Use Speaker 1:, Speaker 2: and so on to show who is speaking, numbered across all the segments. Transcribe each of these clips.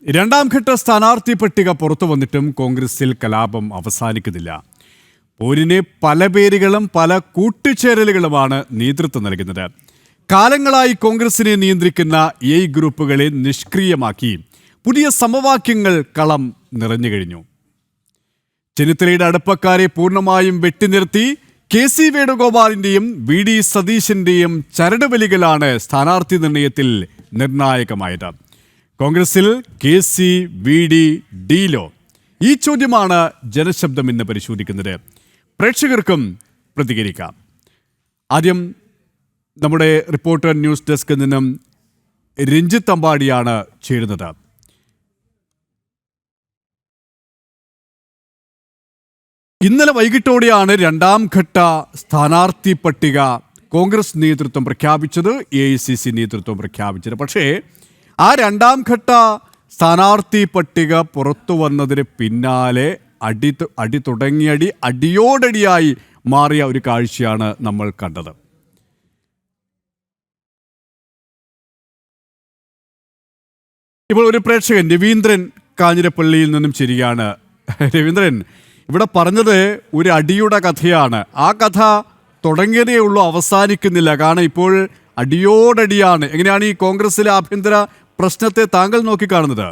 Speaker 1: രണ്ടാം ഘട്ട സ്ഥാനാർത്ഥി പട്ടിക പുറത്തു വന്നിട്ടും കോൺഗ്രസിൽ കലാപം അവസാനിക്കുന്നില്ല. പോരിന് പല പേരുകളും പല കൂട്ടുചേരലുകളുമാണ് നേതൃത്വം നൽകുന്നത്. കാലങ്ങളായി കോൺഗ്രസിനെ നിയന്ത്രിക്കുന്ന എ ഗ്രൂപ്പുകളെ നിഷ്ക്രിയമാക്കി പുതിയ സമവാക്യങ്ങൾ കളം നിറഞ്ഞു കഴിഞ്ഞു. ചെന്നിത്തലയുടെ അടുപ്പക്കാരെ പൂർണ്ണമായും വെട്ടിനിർത്തി KC വേണുഗോപാലിന്റെയും VD സതീശന്റെയും ചരടുവലികളാണ് സ്ഥാനാർത്ഥി നിർണയത്തിൽ നിർണായകമായത്. കോൺഗ്രസിൽ KC, VD, ഡീലോ? ഈ ചോദ്യമാണ് ജനശബ്ദം ഇന്ന് പരിശോധിക്കുന്നത്. പ്രേക്ഷകർക്കും പ്രതികരിക്കാം. ആദ്യം നമ്മുടെ റിപ്പോർട്ടർ ന്യൂസ് ഡെസ്കിൽ നിന്നും രഞ്ജിത്ത് അമ്പാടിയാണ് ചേരുന്നത്. ഇന്നലെ വൈകിട്ടോടെയാണ് രണ്ടാം ഘട്ട സ്ഥാനാർത്ഥി പട്ടിക കോൺഗ്രസ് നേതൃത്വം പ്രഖ്യാപിച്ചത്, AICC നേതൃത്വം പ്രഖ്യാപിച്ചത്. പക്ഷേ ആ രണ്ടാം ഘട്ട സ്ഥാനാർത്ഥി പട്ടിക പുറത്തു വന്നതിന് പിന്നാലെ അടി തുടങ്ങിയടി അടിയോടടിയായി മാറിയ ഒരു കാഴ്ചയാണ് നമ്മൾ കണ്ടത്. ഇപ്പോൾ ഒരു പ്രേക്ഷകൻ രവീന്ദ്രൻ കാഞ്ഞിരപ്പള്ളിയിൽ നിന്നും ശരിയാണ്. രവീന്ദ്രൻ, ഇവിടെ പറഞ്ഞത് ഒരു അടിയുടെ കഥയാണ്. ആ കഥ തുടങ്ങിയതേ ഉള്ളൂ, അവസാനിക്കുന്നില്ല. കാരണം ഇപ്പോൾ അടിയോടടിയാണ്. എങ്ങനെയാണ് ഈ കോൺഗ്രസിലെ ആഭ്യന്തര പ്രശ്നത്തെ താങ്കൾ നോക്കിക്കാണുന്നത്?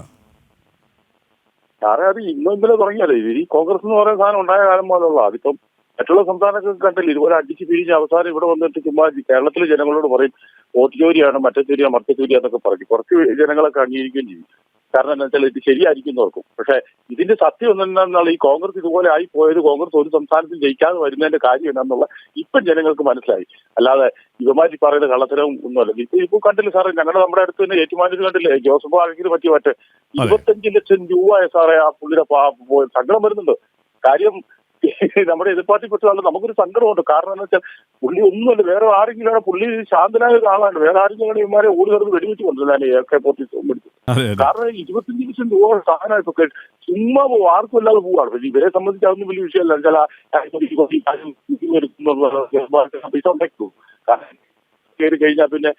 Speaker 2: അത് ഇന്നലെ തുടങ്ങിയല്ലേ ഈ കോൺഗ്രസ് എന്ന് പറയുന്ന സാധനം ഉണ്ടായ കാലം പോലുള്ള. അതിപ്പം മറ്റുള്ള സംസ്ഥാനങ്ങൾക്ക് കണ്ടില്ല ഇതുപോലെ അടിച്ച് പിരിഞ്ഞ് അവസാനം ഇവിടെ വന്നിട്ട് ചുമ്മാ കേരളത്തിലെ ജനങ്ങളോട് പറയും വോട്ട് ചോരിയാണ്, മറ്റേ ചോരിയാണ്, മറ്റേ ചോരിയ എന്നൊക്കെ പറയും. കുറച്ച് ജനങ്ങളൊക്കെ അംഗീകരിക്കുകയും ചെയ്യും. കാരണം എന്താ വെച്ചാൽ ഇത് ശരിയായിരിക്കും ഓർക്കും. പക്ഷെ ഇതിന്റെ സത്യം എന്താണെന്നുള്ള ഈ കോൺഗ്രസ് ഇതുപോലെ ആയി പോയത് കോൺഗ്രസ് ഒരു സംസ്ഥാനത്തിൽ ജയിക്കാതെ വരുന്നതിന്റെ കാര്യം എന്താണെന്നുള്ള ഇപ്പം ജനങ്ങൾക്ക് മനസ്സിലായി. അല്ലാതെ ഇവമാരി പറയുന്ന കള്ളത്തരവും ഒന്നുമല്ല. ഇപ്പൊ കണ്ടില്ല സാറേ, നമ്മുടെ അടുത്ത് തന്നെ ഏറ്റുമാനൂർ കണ്ടില്ലേ, ജോസഫ് ആണെങ്കിൽ പറ്റിയ 25 ലക്ഷം രൂപ സാറേ ആ പുള്ളിയുടെ സങ്കടം വരുന്നുണ്ട്. കാര്യം നമ്മുടെ എതിർപ്പാർട്ടിപ്പെട്ട ആളുകൾ നമുക്കൊരു സങ്കടമുണ്ട്. കാരണം എന്താ വെച്ചാൽ പുള്ളി ഒന്നുമല്ല, വേറെ ആരെങ്കിലും പുള്ളി ശാന്തനായ ആളാണ്. വേറെ ആരെങ്കിലും ഇവന്മാരെ ഓടി നടന്ന് വെടിവെച്ച് കൊണ്ടുവരാൻ AK-47 കാരണം 25 ലക്ഷം രൂപ സാധനം ഇപ്പൊ ചുമ്മാ ആർക്കും അല്ലാതെ പോവാണ്. ഇവരെ സംബന്ധിച്ച് അതൊന്നും വലിയ വിഷയമല്ല. ചില പൈസ ഉണ്ടാക്കൂ. കാരണം കയറി കഴിഞ്ഞാൽ പിന്നെ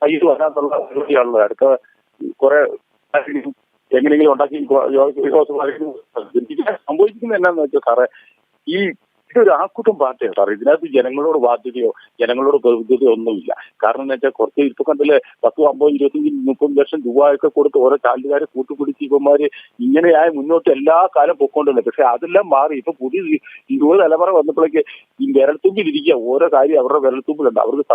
Speaker 2: കയ്യിൽ വരാനുള്ള പരിപാടിയാണല്ലോ. അടുത്ത കുറെ എങ്ങനെയെങ്കിലും ഉണ്ടാക്കി സംഭവിക്കുന്നത് എന്നാന്ന് വെച്ചാൽ സാറേ, ഈ ഇതൊരു ആൾക്കൂട്ടം പാർട്ടിയാണ് സാർ. ഇതിനകത്ത് ജനങ്ങളോട് ബാധ്യതയോ ജനങ്ങളോട് പ്രതിബദ്ധതയോ ഒന്നുമില്ല. കാരണം എന്താ വെച്ചാൽ കുറച്ച് ഇപ്പൊ കണ്ടില്ലേ 10, 50, 25, 30 ലക്ഷം രൂപയൊക്കെ കൊടുത്ത് ഓരോ ചാനലുകാരെ കൂട്ടുപിടിച്ച് ഇവന്മാര് ഇങ്ങനെയായി മുന്നോട്ട് എല്ലാ കാലം പൊക്കോണ്ടിരുന്നത്. പക്ഷെ അതെല്ലാം മാറി. ഇപ്പൊ പുതിയ 20 തലമുറ വന്നപ്പോഴേക്ക് ഈ വിരൽത്തുമ്പിലിരിക്കുക, ഓരോ കാര്യം അവരുടെ വിരൽത്തുമ്പിലുണ്ട്. അവർക്ക്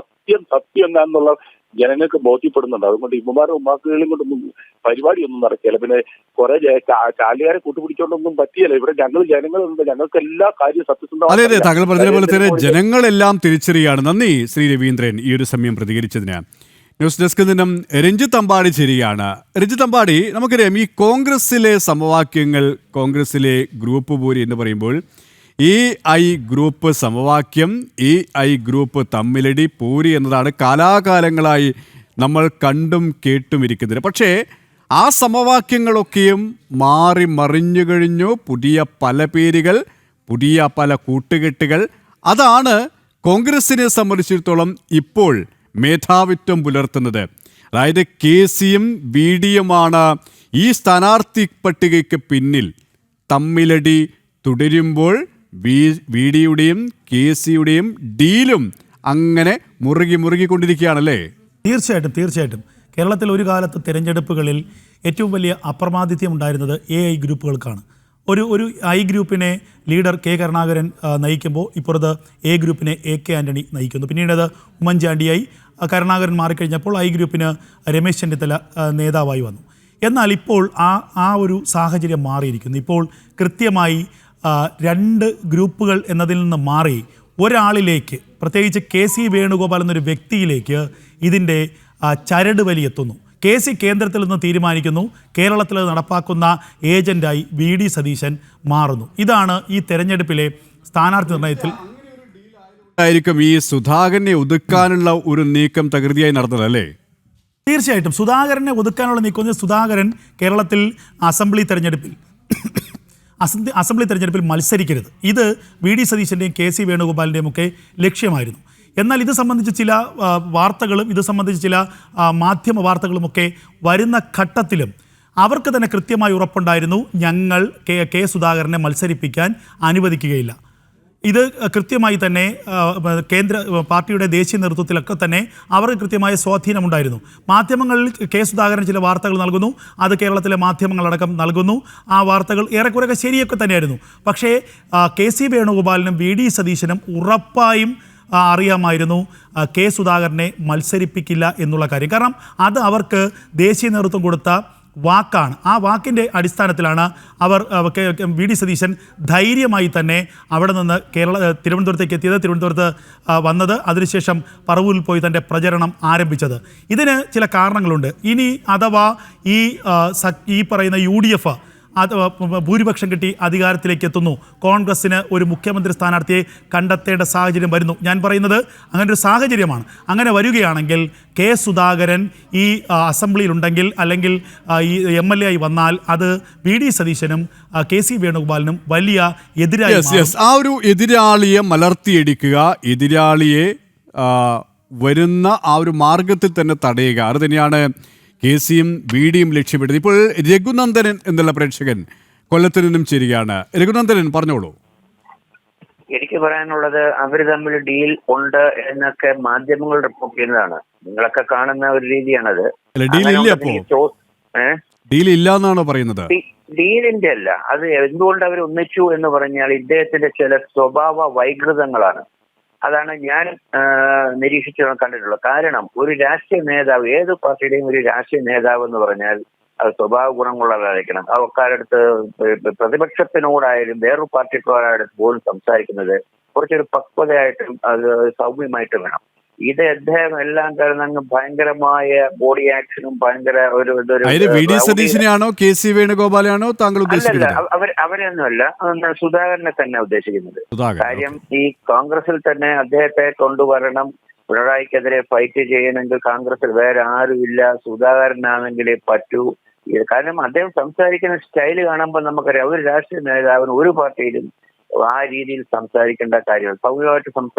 Speaker 2: സത്യം എന്താണെന്നുള്ള ജനങ്ങൾക്ക് ബോധ്യപ്പെടുന്നുണ്ട്. അതുകൊണ്ട് ഇവന്മാരുടെ ഉമ്മാക്കുകളും കൊണ്ടൊന്നും പരിപാടിയൊന്നും നടക്കില്ല. പിന്നെ കുറെ ചാലുകാരെ കൂട്ടുപിടിച്ചോണ്ടൊന്നും പറ്റിയല്ല. ഇവിടെ ജനങ്ങളുണ്ട്, ഞങ്ങൾക്ക് എല്ലാ കാര്യവും സത്യസന്ധമാണ്.
Speaker 1: അതെ, താങ്കൾ പറഞ്ഞ പോലെ തന്നെ ജനങ്ങളെല്ലാം തിരിച്ചറിയാണ്. നന്ദി ശ്രീ രവീന്ദ്രൻ ഈ ഒരു സമയം പ്രതികരിച്ചതിന്. ന്യൂസ് ഡെസ്കിൽ നിന്നും രഞ്ജിത്ത് അമ്പാടി ശരിയാണ്. രഞ്ജിത്ത് അമ്പാടി, നമുക്കറിയാം ഈ കോൺഗ്രസിലെ സമവാക്യങ്ങൾ, കോൺഗ്രസിലെ ഗ്രൂപ്പ് പോരി എന്ന് പറയുമ്പോൾ AI ഗ്രൂപ്പ് സമവാക്യം, AI ഗ്രൂപ്പ് തമ്മിലടി പോരി എന്നതാണ് കാലാകാലങ്ങളായി നമ്മൾ കണ്ടും കേട്ടും ഇരിക്കുന്നത്. പക്ഷേ ആ സമവാക്യങ്ങളൊക്കെയും മാറി മറിഞ്ഞു കഴിഞ്ഞു. പുതിയ പല പേരുകൾ, പുതിയ പല കൂട്ടുകെട്ടുകൾ. അതാണ് കോൺഗ്രസിനെ സംബന്ധിച്ചിടത്തോളം ഇപ്പോൾ മേധാവിത്വം പുലർത്തുന്നത്. അതായത് KCയും VDയുമാണ് ഈ സ്ഥാനാർത്ഥി പട്ടികയ്ക്ക് പിന്നിൽ. തമ്മിലടി തുടരുമ്പോൾ VDയുടെയും KCയുടെയും ഡീലും അങ്ങനെ മുറുകിക്കൊണ്ടിരിക്കുകയാണല്ലേ?
Speaker 3: തീർച്ചയായിട്ടും കേരളത്തിൽ ഒരു കാലത്ത് തിരഞ്ഞെടുപ്പുകളിൽ ഏറ്റവും വലിയ അപ്രമാദിത്യം ഉണ്ടായിരുന്നത് AI ഗ്രൂപ്പുകൾക്കാണ്. ഒരു I ഗ്രൂപ്പിനെ ലീഡർ K കരുണാകരൻ നയിക്കുമ്പോൾ ഇപ്പുറത്ത് A ഗ്രൂപ്പിനെ AK ആൻ്റണി നയിക്കുന്നു. പിന്നീട് അത് ഉമ്മൻചാണ്ടിയായി. കരുണാകരൻ മാറിക്കഴിഞ്ഞപ്പോൾ I ഗ്രൂപ്പിന് രമേശ് ചെന്നിത്തല നേതാവായി വന്നു. എന്നാൽ ഇപ്പോൾ ആ ഒരു സാഹചര്യം മാറിയിരിക്കുന്നു. ഇപ്പോൾ കൃത്യമായി 2 ഗ്രൂപ്പുകൾ എന്നതിൽ നിന്ന് മാറി ഒരാളിലേക്ക്, പ്രത്യേകിച്ച് KC വേണുഗോപാൽ എന്നൊരു വ്യക്തിയിലേക്ക് ഇതിൻ്റെ ചരട് വലിയെത്തുന്നു. KC കേന്ദ്രത്തിൽ നിന്ന് തീരുമാനിക്കുന്നു, കേരളത്തിൽ നടപ്പാക്കുന്ന ഏജന്റായി VD സതീശൻ മാറുന്നു. ഇതാണ് ഈ തെരഞ്ഞെടുപ്പിലെ സ്ഥാനാർത്ഥി നിർണയത്തിൽ
Speaker 1: ആയിരിക്കും ഈ സുധാകരനെ ഒതുക്കാനുള്ള ഒരു നീക്കം തകൃതിയായി നടന്നതല്ലേ?
Speaker 3: തീർച്ചയായിട്ടും സുധാകരനെ ഒതുക്കാനുള്ള നീക്കം. സുധാകരൻ കേരളത്തിൽ അസംബ്ലി തെരഞ്ഞെടുപ്പിൽ മത്സരിക്കരുത്. ഇത് VD സതീശൻ്റെയും KC വേണുഗോപാലിൻ്റെയും ഒക്കെ ലക്ഷ്യമായിരുന്നു. എന്നാൽ ഇത് സംബന്ധിച്ച് ചില വാർത്തകളും ഇത് സംബന്ധിച്ച് ചില മാധ്യമ വാർത്തകളുമൊക്കെ വരുന്ന ഘട്ടത്തിലും അവർക്ക് തന്നെ കൃത്യമായി ഉറപ്പുണ്ടായിരുന്നു ഞങ്ങൾ കെ സുധാകരനെ മത്സരിപ്പിക്കാൻ അനുവദിക്കുകയില്ല. ഇത് കൃത്യമായി തന്നെ കേന്ദ്ര പാർട്ടിയുടെ ദേശീയ നേതൃത്വത്തിലൊക്കെ തന്നെ അവർക്ക് കൃത്യമായ സ്വാധീനമുണ്ടായിരുന്നു. മാധ്യമങ്ങളിൽ കെ സുധാകരൻ ചില വാർത്തകൾ നൽകുന്നു, അത് കേരളത്തിലെ മാധ്യമങ്ങളടക്കം നൽകുന്നു. ആ വാർത്തകൾ ഏറെക്കുറെ ശരിയൊക്കെ തന്നെയായിരുന്നു. പക്ഷേ KC വേണുഗോപാലിനും VD സതീശനും ഉറപ്പായും അറിയാമായിരുന്നു കെ സുധാകരനെ മത്സരിപ്പിക്കില്ല എന്നുള്ള കാര്യം. കാരണം അത് അവർക്ക് ദേശീയ നേതൃത്വം കൊടുത്ത വാക്കാണ്. ആ വാക്കിൻ്റെ അടിസ്ഥാനത്തിലാണ് അവർ VD സതീശൻ ധൈര്യമായി തന്നെ അവിടെ നിന്ന് തിരുവനന്തപുരത്തേക്ക് എത്തിയത്, തിരുവനന്തപുരത്ത് വന്നത്, അതിനുശേഷം പറവൂരിൽ പോയി തൻ്റെ പ്രചരണം ആരംഭിച്ചത്. ഇതിന് ചില കാരണങ്ങളുണ്ട്. ഇനി അഥവാ ഈ പറയുന്ന UDF ഭൂരിപക്ഷം കിട്ടി അധികാരത്തിലേക്ക് എത്തുന്നു, കോൺഗ്രസ്സിന് ഒരു മുഖ്യമന്ത്രി സ്ഥാനാർത്ഥിയെ കണ്ടെത്തേണ്ട സാഹചര്യം വരുന്നു. ഞാൻ പറയുന്നത് അങ്ങനെ ഒരു സാഹചര്യമാണ്. അങ്ങനെ വരികയാണെങ്കിൽ കെ സുധാകരൻ ഈ അസംബ്ലിയിലുണ്ടെങ്കിൽ അല്ലെങ്കിൽ ഈ MLA ആയി വന്നാൽ അത് VD സതീശനും KC വേണുഗോപാലിനും വലിയ എതിരായി.
Speaker 1: ആ ഒരു എതിരാളിയെ മലർത്തിയെടുക്കുക, എതിരാളിയെ വരുന്ന ആ ഒരു മാർഗത്തിൽ തന്നെ തടയുക, അത് തന്നെയാണ് KCയും VDയും ലക്ഷ്യമിട്ടത്. ഇപ്പോൾ രഘുനന്ദനൻ എന്നുള്ള പ്രേക്ഷകൻ കൊല്ലത്ത് നിന്നും ചേരുകയാണ്. രഘുനന്ദനൻ പറഞ്ഞോളൂ.
Speaker 4: എനിക്ക് പറയാനുള്ളത് അവർ തമ്മിൽ ഡീൽ ഉണ്ട് എന്നൊക്കെ മാധ്യമങ്ങൾ റിപ്പോർട്ട് ചെയ്യുന്നതാണ്. നിങ്ങളൊക്കെ കാണുന്ന ഒരു രീതിയാണത്.
Speaker 1: ഡീൽ ഇല്ല എന്നാണോ പറയുന്നത്?
Speaker 4: ഡീലിന്റെ അല്ല, അത് എന്തുകൊണ്ട് അവർ ഒന്നിച്ചു എന്ന് പറഞ്ഞാൽ ഇദ്ദേഹത്തിന്റെ ചില സ്വഭാവ വൈകൃതങ്ങളാണ്. അതാണ് ഞാൻ നിരീക്ഷിച്ചു കണ്ടിട്ടുള്ളത്. കാരണം ഒരു രാഷ്ട്രീയ നേതാവ്, ഏത് പാർട്ടിയുടെയും ഒരു രാഷ്ട്രീയ നേതാവ് എന്ന് പറഞ്ഞാൽ അത് സ്വഭാവ ഗുണങ്ങളുള്ളതായിരിക്കണം. ആൾക്കാരടുത്ത് പ്രതിപക്ഷത്തിനോടായാലും വേറൊരു പാർട്ടിക്കാരടുത്ത് പോലും സംസാരിക്കുന്നത് കുറച്ചൊരു പക്വതയായിട്ടും അത് സൗമ്യമായിട്ടും വേണം. ഇത് അദ്ദേഹം എല്ലാം കാരണം ഭയങ്കരമായ ബോഡി ആക്ഷനും ഭയങ്കര
Speaker 1: VD സതീശനെയാണോ KC വേണുഗോപാലാണോ താങ്കൾ ഉദ്ദേശിക്കുന്നത്?
Speaker 4: അവരെയൊന്നുമല്ല, സുധാകരനെ തന്നെ ഉദ്ദേശിക്കുന്നത്. കാര്യം ഈ കോൺഗ്രസിൽ തന്നെ അദ്ദേഹത്തെ കൊണ്ടുവരണം, പിണറായിക്കെതിരെ ഫൈറ്റ് ചെയ്യണമെങ്കിൽ കോൺഗ്രസിൽ വേറെ ആരുമില്ല, സുധാകരനാണെങ്കിലേ പറ്റൂ. കാരണം അദ്ദേഹം സംസാരിക്കുന്ന സ്റ്റൈല് കാണുമ്പോൾ നമുക്കറിയാം ഒരു രാഷ്ട്രീയ നേതാവിന് ഒരു പാർട്ടിയിലും ആ രീതിയിൽ സംസാരിക്കേണ്ട കാര്യങ്ങൾ. സൗമ്യമായിട്ട്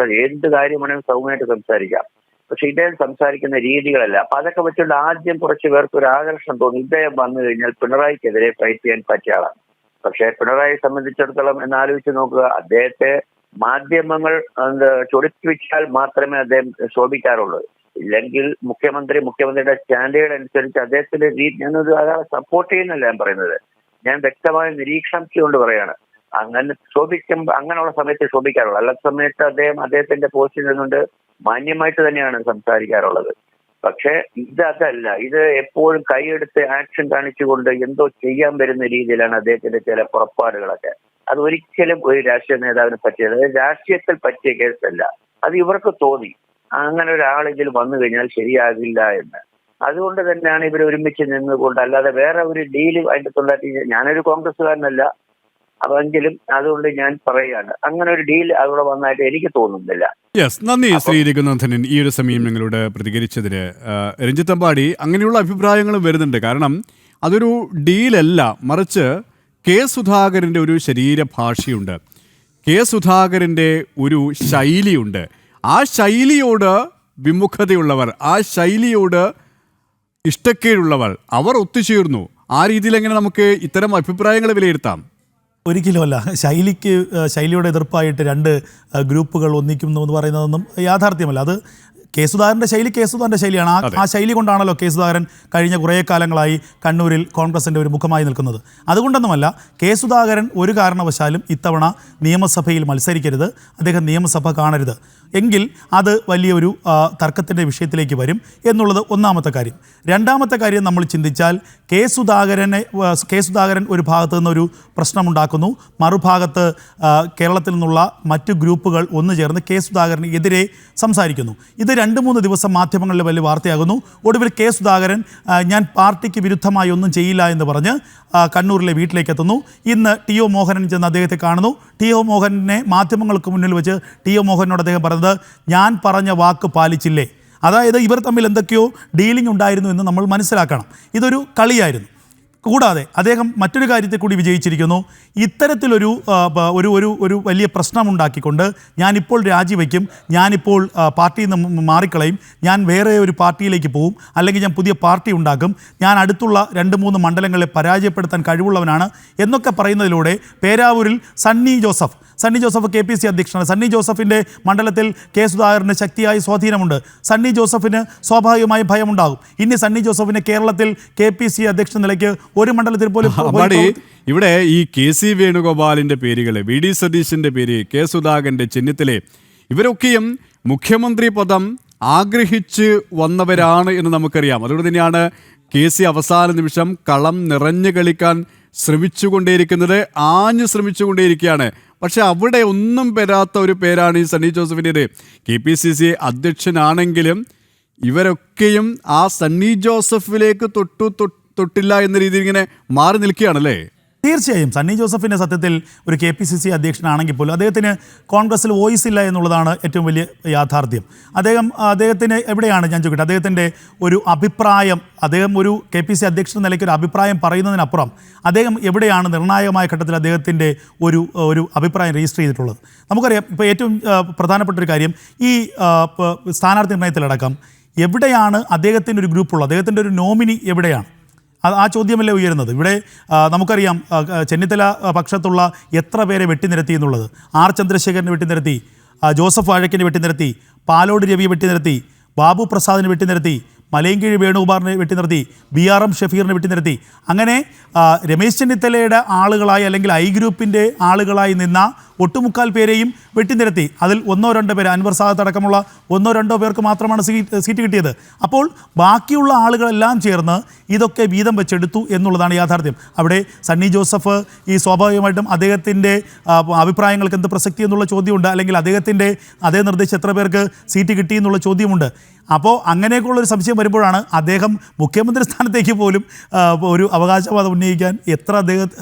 Speaker 4: എന്ത് കാര്യമാണെങ്കിലും സൗമ്യമായിട്ട് സംസാരിക്കാം. പക്ഷെ ഇദ്ദേഹം സംസാരിക്കുന്ന രീതികളല്ല. അപ്പൊ അതൊക്കെ വെച്ചുകൊണ്ട് ആദ്യം കുറച്ച് പേർക്ക് ഒരു ആകർഷണം തോന്നി. ഇദ്ദേഹം വന്നു കഴിഞ്ഞാൽ പിണറായിക്കെതിരെ ഫൈറ്റ് ചെയ്യാൻ പറ്റിയ ആളാണ്. പക്ഷെ പിണറായിയെ സംബന്ധിച്ചിടത്തോളം എന്നാലോചിച്ച് നോക്കുക, അദ്ദേഹത്തെ മാധ്യമങ്ങൾ ചൊടിപ്പിച്ചാൽ മാത്രമേ അദ്ദേഹം ശോഭിക്കാറുള്ളൂ. ഇല്ലെങ്കിൽ മുഖ്യമന്ത്രിയുടെ സ്റ്റാൻഡേർഡ് അനുസരിച്ച് അദ്ദേഹത്തിന്റെ ഞാനൊരു അയാളെ സപ്പോർട്ട് ചെയ്യുന്നല്ല ഞാൻ പറയുന്നത്, ഞാൻ വ്യക്തമായ നിരീക്ഷണം ചെയ്തുകൊണ്ട് പറയാണ്. അങ്ങനെ അങ്ങനെയുള്ള സമയത്ത് ശോഭിക്കാറുള്ളൂ. അല്ലാത്ത സമയത്ത് അദ്ദേഹത്തിന്റെ പോസ്റ്റിൽ നിന്നുകൊണ്ട് മാന്യമായിട്ട് തന്നെയാണ് സംസാരിക്കാറുള്ളത്. പക്ഷെ അതല്ല, ഇത് എപ്പോഴും കൈയെടുത്ത് ആക്ഷൻ കാണിച്ചുകൊണ്ട് എന്തോ ചെയ്യാൻ വരുന്ന രീതിയിലാണ് അദ്ദേഹത്തിന്റെ ചില പുറപ്പാടുകളൊക്കെ. അത് ഒരിക്കലും ഒരു രാഷ്ട്രീയ നേതാവിന് പറ്റിയത്, രാഷ്ട്രീയത്തിൽ പറ്റിയ കേസല്ല. അത് ഇവർക്ക് തോന്നി അങ്ങനെ ഒരാളെങ്കിലും വന്നു കഴിഞ്ഞാൽ ശരിയാകില്ല എന്ന്. അതുകൊണ്ട് തന്നെയാണ് ഇവർ ഒരുമിച്ച് നിന്നുകൊണ്ട്, അല്ലാതെ വേറെ ഒരു ഡീല് അതിന്റെ തൊള്ളാറ്റി. ഞാനൊരു കോൺഗ്രസ്സുകാരനല്ല, അതെങ്കിലും അതുകൊണ്ട് ഞാൻ പറയുകയാണ് അങ്ങനെ ഒരു ഡീൽ അവിടെ വന്നായിട്ട് എനിക്ക് തോന്നുന്നില്ല.
Speaker 1: നന്ദി ശ്രീ രഘുനന്ദനൻ ഈ ഒരു സമയം നിങ്ങളോട് പ്രതികരിച്ചതിന്. രഞ്ജിത്ത് അമ്പാടി, അങ്ങനെയുള്ള അഭിപ്രായങ്ങളും വരുന്നുണ്ട്. കാരണം അതൊരു ഡീലല്ല, മറിച്ച് കെ സുധാകരൻ്റെ ഒരു ശരീരഭാഷയുണ്ട്, കെ സുധാകരൻ്റെ ഒരു ശൈലിയുണ്ട്. ആ ശൈലിയോട് വിമുഖതയുള്ളവർ, ആ ശൈലിയോട് ഇഷ്ടക്കേടുള്ളവർ, അവർ ഒത്തുചേർന്നു. ആ രീതിയിൽ എങ്ങനെ നമുക്ക് ഇത്തരം അഭിപ്രായങ്ങൾ വിലയിരുത്താം?
Speaker 3: ഒരിക്കലുമല്ല. ശൈലിയുടെ എതിർപ്പായിട്ട് രണ്ട് ഗ്രൂപ്പുകൾ ഒന്നിക്കുന്നു എന്ന് പറയുന്നതൊന്നും യാഥാർത്ഥ്യമല്ല. അത് കെ സുധാകരൻ്റെ ശൈലിയാണ്. ആ ശൈലി കൊണ്ടാണല്ലോ കെ സുധാകരൻ കഴിഞ്ഞ കുറേ കാലങ്ങളായി കണ്ണൂരിൽ കോൺഗ്രസിൻ്റെ ഒരു മുഖമായി നിൽക്കുന്നത്. അതുകൊണ്ടൊന്നുമല്ല, കെ സുധാകരൻ ഒരു കാരണവശാലും ഇത്തവണ നിയമസഭയിൽ മത്സരിക്കരുത്, അദ്ദേഹം നിയമസഭ കാണരുത്. എങ്കിൽ അത് വലിയൊരു തർക്കത്തിൻ്റെ വിഷയത്തിലേക്ക് വരും എന്നുള്ളത് ഒന്നാമത്തെ കാര്യം. രണ്ടാമത്തെ കാര്യം നമ്മൾ ചിന്തിച്ചാൽ കെ സുധാകരൻ ഒരു ഭാഗത്ത് നിന്നൊരു പ്രശ്നമുണ്ടാക്കുന്നു, മറുഭാഗത്ത് കേരളത്തിൽ നിന്നുള്ള മറ്റു ഗ്രൂപ്പുകൾ ഒന്നു ചേർന്ന് കെ സുധാകരന് എതിരെ സംസാരിക്കുന്നു. ഇത് 2-3 ദിവസം മാധ്യമങ്ങളിൽ വലിയ വാർത്തയാകുന്നു. ഒടുവിൽ കെ സുധാകരൻ ഞാൻ പാർട്ടിക്ക് വിരുദ്ധമായി ഒന്നും ചെയ്യില്ല എന്ന് പറഞ്ഞ് കണ്ണൂരിലെ വീട്ടിലേക്ക് എത്തുന്നു. ഇന്ന് TO മോഹനൻ ചെന്ന് അദ്ദേഹത്തെ കാണുന്നു. TO മോഹനെ മാധ്യമങ്ങൾക്ക് മുന്നിൽ വെച്ച് TO മോഹനോട് അദ്ദേഹം പറഞ്ഞത്, ഞാൻ പറഞ്ഞ വാക്ക് പാലിച്ചില്ലേ. അതായത് ഇവർ തമ്മിൽ എന്തൊക്കെയോ ഡീലിംഗ് ഉണ്ടായിരുന്നു എന്ന് നമ്മൾ മനസ്സിലാക്കണം. ഇതൊരു കളിയായിരുന്നു. കൂടാതെ അദ്ദേഹം മറ്റൊരു കാര്യത്തെ കൂടി വിജയിച്ചിരിക്കുന്നു. ഇത്തരത്തിലൊരു ഒരു വലിയ പ്രശ്നമുണ്ടാക്കിക്കൊണ്ട് ഞാനിപ്പോൾ രാജിവെക്കും, ഞാനിപ്പോൾ പാർട്ടിയിൽ നിന്ന് മാറിക്കളയും, ഞാൻ വേറെ ഒരു പാർട്ടിയിലേക്ക് പോവും, അല്ലെങ്കിൽ ഞാൻ പുതിയ പാർട്ടി ഉണ്ടാക്കും, ഞാൻ അടുത്തുള്ള 2-3 മണ്ഡലങ്ങളെ പരാജയപ്പെടുത്താൻ കഴിവുള്ളവനാണ് എന്നൊക്കെ പറയുന്നതിലൂടെ പേരാവൂരിൽ സണ്ണി ജോസഫ് KPC അധ്യക്ഷനാണ്. സണ്ണി ജോസഫിൻ്റെ മണ്ഡലത്തിൽ കെ സുധാകരന് ശക്തിയായ സ്വാധീനമുണ്ട്. സണ്ണി ജോസഫിന് സ്വാഭാവികമായി ഭയമുണ്ടാകും. ഇനി സണ്ണി ജോസഫിന് കേരളത്തിൽ KPC അധ്യക്ഷ നിലയ്ക്ക് ഒരു മണ്ഡലത്തിൽ പോലും
Speaker 1: ഇവിടെ ഈ KC വേണുഗോപാലിന്റെ പേരുകളെ, VD സതീശന്റെ പേര്, കെ സുധാകരന്റെ, ചെന്നിത്തല, ഇവരൊക്കെയും മുഖ്യമന്ത്രി പദം ആഗ്രഹിച്ച് വന്നവരാണ് എന്ന് നമുക്കറിയാം. അതുകൊണ്ട് തന്നെയാണ് KC അവസാന നിമിഷം കളം നിറഞ്ഞു കളിക്കാൻ ശ്രമിച്ചുകൊണ്ടേയിരിക്കുന്നത്, ശ്രമിച്ചുകൊണ്ടേയിരിക്കുകയാണ്. പക്ഷെ അവിടെ ഒന്നും പെരാത്ത ഒരു പേരാണ് ഈ സണ്ണി ജോസഫിൻ്റേത്. KPCC അധ്യക്ഷനാണെങ്കിലും ഇവരൊക്കെയും ആ സണ്ണി ജോസഫിലേക്ക് തൊട്ടില്ല എന്ന രീതിയിൽ ഇങ്ങനെ മാറി നിൽക്കുകയാണല്ലേ?
Speaker 3: തീർച്ചയായും സണ്ണി ജോസഫിൻ്റെ സത്യത്തിൽ ഒരു KPCC അധ്യക്ഷനാണെങ്കിൽ പോലും അദ്ദേഹത്തിന് കോൺഗ്രസ്സിൽ വോയിസ് ഇല്ല എന്നുള്ളതാണ് ഏറ്റവും വലിയ യാഥാർത്ഥ്യം. അദ്ദേഹത്തിന് എവിടെയാണ് ഞാൻ ചോദിക്കട്ടെ, അദ്ദേഹത്തിൻ്റെ ഒരു അഭിപ്രായം, അദ്ദേഹം ഒരു KPCC അധ്യക്ഷൻ നിലയ്ക്ക് ഒരു അഭിപ്രായം പറയുന്നതിനപ്പുറം അദ്ദേഹം എവിടെയാണ് നിർണായകമായ ഘട്ടത്തിൽ അദ്ദേഹത്തിൻ്റെ ഒരു അഭിപ്രായം രജിസ്റ്റർ ചെയ്തിട്ടുള്ളത്? നമുക്കറിയാം, ഇപ്പോൾ ഏറ്റവും പ്രധാനപ്പെട്ട ഒരു കാര്യം, ഈ സ്ഥാനാർത്ഥി നിർണയത്തിലടക്കം എവിടെയാണ് അദ്ദേഹത്തിൻ്റെ ഒരു ഗ്രൂപ്പുള്ളത്, അദ്ദേഹത്തിൻ്റെ ഒരു നോമിനി എവിടെയാണ്? ആ ചോദ്യമല്ലേ ഉയരുന്നത്. ഇവിടെ നമുക്കറിയാം ചെന്നിത്തല പക്ഷത്തുള്ള എത്ര പേരെ വെട്ടിനിരത്തി എന്നുള്ളത്. R ചന്ദ്രശേഖരനെ വെട്ടിനിരത്തി, ജോസഫ് വാഴക്കിനെ വെട്ടിനിരത്തി, പാലോട് രവിയെ വെട്ടിനിരത്തി, ബാബു പ്രസാദിനെ വെട്ടിനിരത്തി, മലയൻകീഴ് വേണുകുമാറിനെ വെട്ടിനിർത്തി, BRM ഷഫീറിനെ വെട്ടിനിർത്തി. അങ്ങനെ രമേശ് ചെന്നിത്തലയുടെ ആളുകളായി അല്ലെങ്കിൽ ഐ ഗ്രൂപ്പിൻ്റെ ആളുകളായി നിന്ന ഒട്ടുമുക്കാൽ പേരെയും വെട്ടിനിരത്തി. അതിൽ 1-2 പേര്, അൻവർ സാദത്ത് അടക്കമുള്ള 1-2 പേർക്ക് മാത്രമാണ് സീറ്റ് കിട്ടിയത്. അപ്പോൾ ബാക്കിയുള്ള ആളുകളെല്ലാം ചേർന്ന് ഇതൊക്കെ വീതം വെച്ചെടുത്തു എന്നുള്ളതാണ് യാഥാർത്ഥ്യം. അവിടെ സണ്ണി ജോസഫ് ഈ സ്വാഭാവികമായിട്ടും അദ്ദേഹത്തിൻ്റെ അഭിപ്രായങ്ങൾക്ക് എന്ത് പ്രസക്തി എന്നുള്ള ചോദ്യമുണ്ട്, അല്ലെങ്കിൽ അദ്ദേഹത്തിൻ്റെ അതേ നിർദ്ദേശം എത്ര പേർക്ക് സീറ്റ് കിട്ടി എന്നുള്ള ചോദ്യമുണ്ട്. അപ്പോൾ അങ്ങനെയൊക്കെയുള്ളൊരു സംശയം വരുമ്പോഴാണ് അദ്ദേഹം മുഖ്യമന്ത്രി സ്ഥാനത്തേക്ക് പോലും ഒരു അവകാശവാദം ഉന്നയിക്കാൻ എത്ര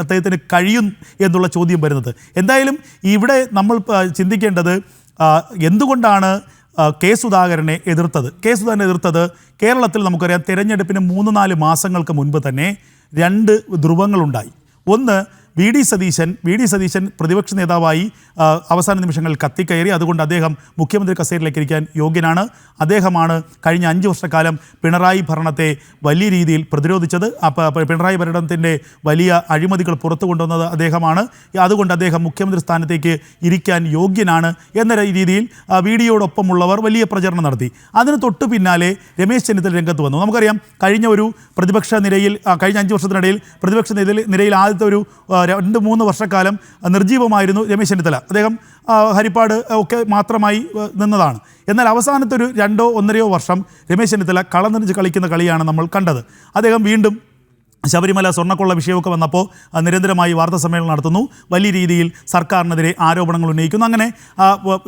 Speaker 3: അദ്ദേഹത്തിന് കഴിയും എന്നുള്ള ചോദ്യം വരുന്നത്. എന്തായാലും ഇവിടെ നമ്മൾ ചിന്തിക്കേണ്ടത് എന്തുകൊണ്ടാണ് കെ സുധാകരനെ എതിർത്തത്. കേരളത്തിൽ നമുക്കറിയാം, തെരഞ്ഞെടുപ്പിന് 3-4 മാസങ്ങൾക്ക് മുൻപ് തന്നെ 2 ധ്രുവങ്ങളുണ്ടായി. ഒന്ന്, VD സതീശൻ പ്രതിപക്ഷ നേതാവായി അവസാന നിമിഷങ്ങളിൽ കത്തിക്കയറി. അതുകൊണ്ട് അദ്ദേഹം മുഖ്യമന്ത്രി കസേരയിലേക്ക് ഇരിക്കാൻ യോഗ്യനാണ്. അദ്ദേഹമാണ് കഴിഞ്ഞ 5 വർഷക്കാലം പിണറായി ഭരണത്തെ വലിയ രീതിയിൽ പ്രതിരോധിച്ചത്. പിണറായി ഭരണത്തിൻ്റെ വലിയ അഴിമതികൾ പുറത്തു കൊണ്ടുവന്നത് അദ്ദേഹമാണ്. അതുകൊണ്ട് അദ്ദേഹം മുഖ്യമന്ത്രി സ്ഥാനത്തേക്ക് ഇരിക്കാൻ യോഗ്യനാണ് എന്ന രീതിയിൽ VDയോടൊപ്പമുള്ളവർ വലിയ പ്രചരണം നടത്തി. അതിന് തൊട്ടു പിന്നാലെ രമേശ് ചെന്നിത്തല രംഗത്ത് വന്നു. നമുക്കറിയാം, കഴിഞ്ഞ 5 വർഷത്തിനിടയിൽ പ്രതിപക്ഷ നിരയിൽ ആദ്യത്തെ ഒരു 2-3 വർഷക്കാലം നിർജീവമായിരുന്നു രമേശ് ചെന്നിത്തല. അദ്ദേഹം ഹരിപ്പാട് ഒക്കെ മാത്രമായി നിന്നതാണ്. എന്നാൽ അവസാനത്തെ ഒരു 2-1.5 വർഷം രമേശ് ചെന്നിത്തല കളനിറച്ച് കളിക്കുന്ന കളിയാണ് നമ്മൾ കണ്ടത്. അദ്ദേഹം വീണ്ടും ശബരിമല സ്വർണ്ണക്കൊള്ള വിഷയമൊക്കെ വന്നപ്പോൾ നിരന്തരമായി വാർത്താ സമ്മേളനം നടത്തുന്നു, വലിയ രീതിയിൽ സർക്കാരിനെതിരെ ആരോപണങ്ങൾ ഉന്നയിക്കുന്നു. അങ്ങനെ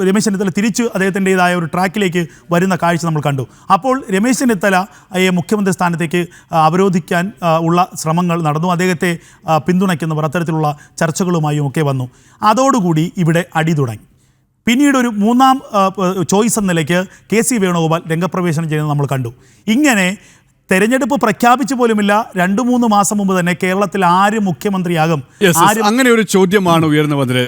Speaker 3: രമേശ് ചെന്നിത്തല തിരിച്ച് അദ്ദേഹത്തിൻ്റെതായ ഒരു ട്രാക്കിലേക്ക് വരുന്ന കാഴ്ച നമ്മൾ കണ്ടു. അപ്പോൾ രമേശ് ചെന്നിത്തലയെ മുഖ്യമന്ത്രി സ്ഥാനത്തേക്ക് അവരോധിക്കാൻ ഉള്ള ശ്രമങ്ങൾ നടന്നു. അദ്ദേഹത്തെ പിന്തുണയ്ക്കുന്നവർ അത്തരത്തിലുള്ള ചർച്ചകളുമായും ഒക്കെ വന്നു. അതോടുകൂടി ഇവിടെ അടി തുടങ്ങി. പിന്നീട് ഒരു 3ാം ചോയ്സ് എന്ന നിലയ്ക്ക് KC വേണുഗോപാൽ രംഗപ്രവേശനം ചെയ്യുന്നത് നമ്മൾ കണ്ടു. ഇങ്ങനെ തെരഞ്ഞെടുപ്പ് പ്രഖ്യാപിച്ചു പോലുമില്ല 2-3 മാസം മുമ്പ് തന്നെ കേരളത്തിൽ ആര് മുഖ്യമന്ത്രിയാകും?
Speaker 1: അങ്ങനെ ഒരു ചോദ്യമാണ് ഉയർന്നു വന്നത്.